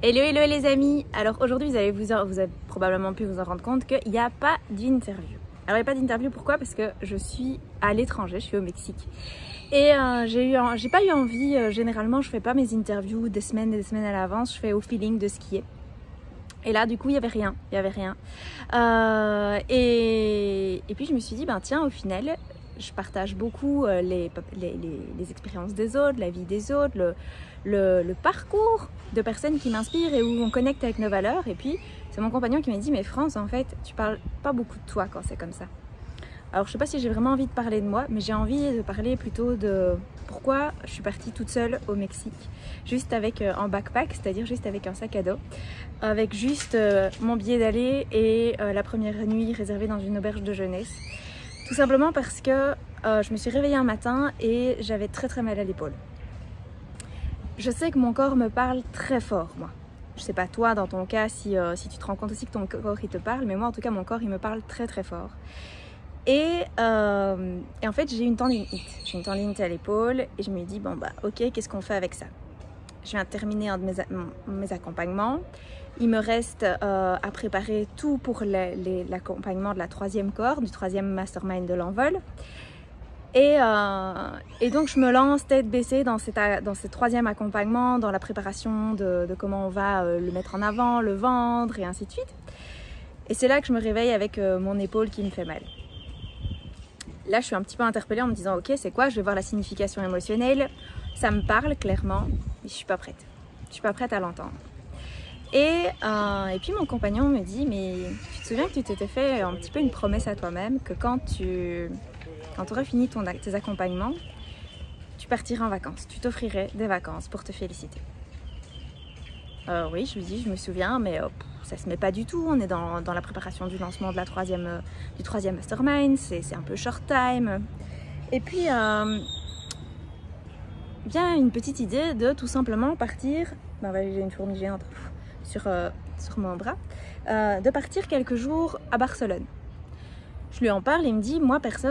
Hello hello les amis. Alors aujourd'hui vous avez probablement pu vous en rendre compte qu'il n'y a pas d'interview. Alors il n'y a pas d'interview, pourquoi? Parce que je suis à l'étranger, je suis au Mexique. Et j'ai pas eu envie, généralement je fais pas mes interviews des semaines et des semaines à l'avance, je fais au feeling de ce qui est. Et là du coup il y avait rien. Et puis je me suis dit tiens, au final je partage beaucoup les expériences des autres, la vie des autres, le parcours de personnes qui m'inspirent et où on connecte avec nos valeurs. Et puis c'est mon compagnon qui m'a dit mais France, en fait tu parles pas beaucoup de toi quand c'est comme ça. Alors je sais pas si j'ai vraiment envie de parler de moi, mais j'ai envie de parler plutôt de pourquoi je suis partie toute seule au Mexique, juste avec en backpack, c'est-à-dire juste avec un sac à dos, avec juste mon billet d'aller et la première nuit réservée dans une auberge de jeunesse. Tout simplement parce que je me suis réveillée un matin et j'avais très mal à l'épaule. Je sais que mon corps me parle très fort, moi. Je sais pas toi dans ton cas si tu te rends compte aussi que ton corps il te parle, mais moi en tout cas mon corps il me parle très fort. Et en fait j'ai une tendinite. J'ai une tendinite à l'épaule et je me dis ok, qu'est-ce qu'on fait avec ça? Je viens de terminer un de mes accompagnements. Il me reste à préparer tout pour l'accompagnement de la troisième cohorte, du troisième mastermind de l'envol. Et donc je me lance tête baissée dans ce troisième accompagnement, dans la préparation de comment on va le mettre en avant, le vendre et ainsi de suite. Et c'est là que je me réveille avec mon épaule qui me fait mal. Là je suis un petit peu interpellée en me disant ok, c'est quoi? Je vais voir la signification émotionnelle. Ça me parle clairement, mais je suis pas prête. Je suis pas prête à l'entendre. Et puis mon compagnon me dit mais tu te souviens que tu t'étais fait un petit peu une promesse à toi-même que quand tu aurais fini tes accompagnements, tu partirais en vacances, tu t'offrirais des vacances pour te féliciter. Oui, je lui dis, je me souviens, mais ça se met pas du tout. On est dans la préparation du lancement de du troisième mastermind, c'est un peu short time. Et puis vient une petite idée de tout simplement partir. J'ai une fourmi géante sur mon bras, de partir quelques jours à Barcelone. Je lui en parle et il me dit moi perso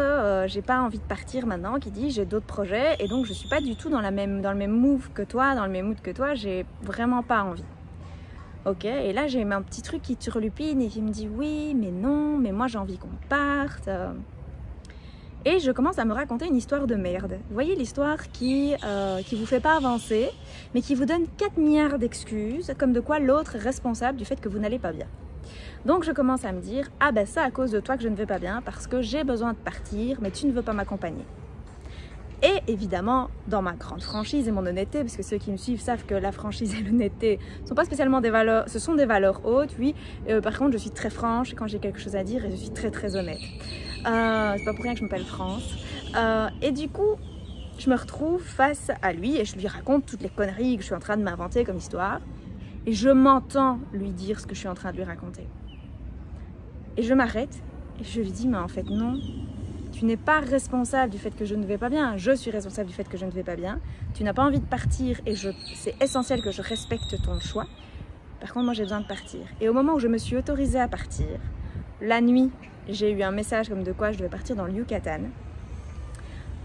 j'ai pas envie de partir maintenant, qui dit j'ai d'autres projets et donc je suis pas du tout dans le même move que toi, dans le même mood que toi, j'ai vraiment pas envie. Ok, et là j'ai un petit truc qui turlupine et qui me dit oui mais non, mais moi j'ai envie qu'on parte. Et je commence à me raconter une histoire de merde. Vous voyez l'histoire qui vous fait pas avancer, mais qui vous donne 4 milliards d'excuses, comme de quoi l'autre est responsable du fait que vous n'allez pas bien. Donc je commence à me dire, ah ben ça à cause de toi que je ne vais pas bien, parce que j'ai besoin de partir, mais tu ne veux pas m'accompagner. Et évidemment, dans ma grande franchise et mon honnêteté, parce que ceux qui me suivent savent que la franchise et l'honnêteté ne sont pas spécialement des valeurs, ce sont des valeurs hautes, oui. Par contre, je suis très franche quand j'ai quelque chose à dire et je suis très honnête. C'est pas pour rien que je m'appelle France. Et du coup, je me retrouve face à lui et je lui raconte toutes les conneries que je suis en train de m'inventer comme histoire. Et je m'entends lui dire ce que je suis en train de lui raconter. Et je m'arrête et je lui dis mais en fait non. Tu n'es pas responsable du fait que je ne vais pas bien, je suis responsable du fait que je ne vais pas bien. Tu n'as pas envie de partir et c'est essentiel que je respecte ton choix. Par contre, moi j'ai besoin de partir. Et au moment où je me suis autorisée à partir, la nuit, j'ai eu un message comme de quoi je devais partir dans le Yucatan.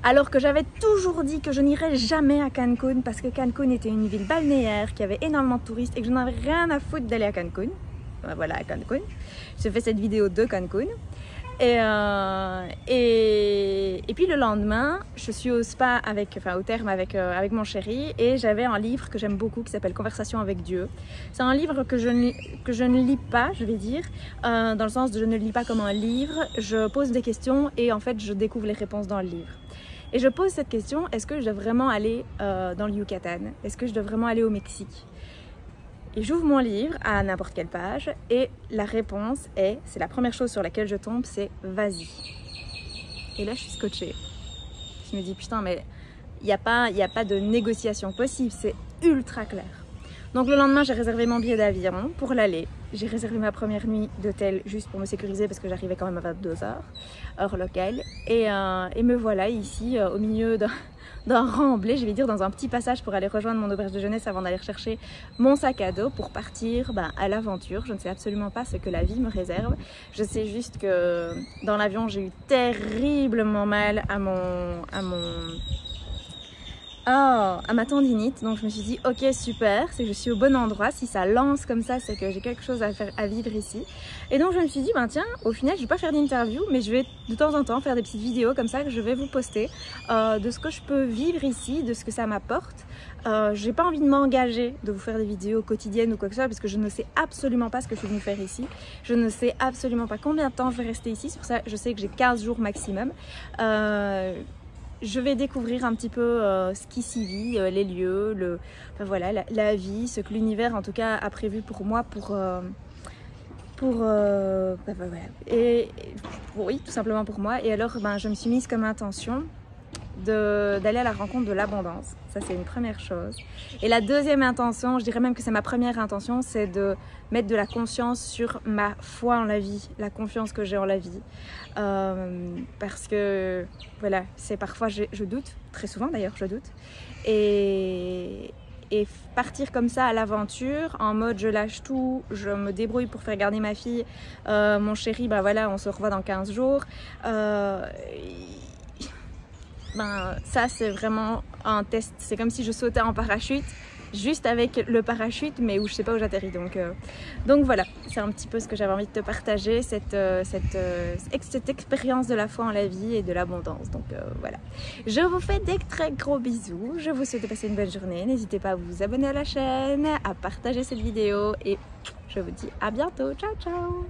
Alors que j'avais toujours dit que je n'irais jamais à Cancun parce que Cancun était une ville balnéaire, qui avait énormément de touristes et que je n'avais rien à foutre d'aller à Cancun. Voilà, à Cancun. J'ai fait cette vidéo de Cancun. Et puis le lendemain, je suis au spa au terme avec mon chéri et j'avais un livre que j'aime beaucoup qui s'appelle Conversation avec Dieu. C'est un livre que je ne lis pas, je vais dire, dans le sens de je ne le lis pas comme un livre. Je pose des questions et en fait je découvre les réponses dans le livre. Et je pose cette question, est-ce que je dois vraiment aller dans le Yucatan? Est-ce que je dois vraiment aller au Mexique? Et j'ouvre mon livre à n'importe quelle page et la réponse c'est la première chose sur laquelle je tombe, c'est vas-y. Et là je suis scotchée. Je me dis putain mais il n'y a pas de négociation possible, c'est ultra clair. Donc le lendemain j'ai réservé mon billet d'avion pour l'aller. J'ai réservé ma première nuit d'hôtel juste pour me sécuriser parce que j'arrivais quand même à 22h, heure locale. Et me voilà ici au milieu d'un remblai, je vais dire dans un petit passage pour aller rejoindre mon auberge de jeunesse avant d'aller chercher mon sac à dos pour partir à l'aventure. Je ne sais absolument pas ce que la vie me réserve. Je sais juste que dans l'avion j'ai eu terriblement mal à à ma tendinite. Donc je me suis dit ok super, c'est que je suis au bon endroit, si ça lance comme ça c'est que j'ai quelque chose à vivre ici. Et donc je me suis dit ben tiens, au final je vais pas faire d'interview mais je vais de temps en temps faire des petites vidéos comme ça que je vais vous poster de ce que je peux vivre ici, de ce que ça m'apporte. J'ai pas envie de m'engager de vous faire des vidéos quotidiennes ou quoi que ce soit parce que je ne sais absolument pas ce que je suis venue faire ici. Je ne sais absolument pas combien de temps je vais rester ici, c'est pour ça que je sais que j'ai 15 jours maximum. Je vais découvrir un petit peu ce qui s'y vit, les lieux, enfin, voilà, la vie, ce que l'univers en tout cas a prévu pour moi voilà. Et oui, tout simplement pour moi. Et alors ben, je me suis mise comme intention d'aller à la rencontre de l'abondance. Ça c'est une première chose. Et la deuxième intention, je dirais même que c'est ma première intention, c'est de mettre de la conscience sur ma foi en la vie, la confiance que j'ai en la vie. Parce que voilà, c'est parfois je doute, très souvent d'ailleurs je doute. Et partir comme ça à l'aventure, en mode je lâche tout, je me débrouille pour faire garder ma fille, mon chéri, ben voilà, on se revoit dans 15 jours. Ben, ça c'est vraiment un test, c'est comme si je sautais en parachute, juste avec le parachute mais où je sais pas où j'atterris. Donc voilà, c'est un petit peu ce que j'avais envie de te partager, cette expérience de la foi en la vie et de l'abondance. Donc voilà, je vous fais des très gros bisous, je vous souhaite de passer une bonne journée, n'hésitez pas à vous abonner à la chaîne, à partager cette vidéo et je vous dis à bientôt, ciao ciao.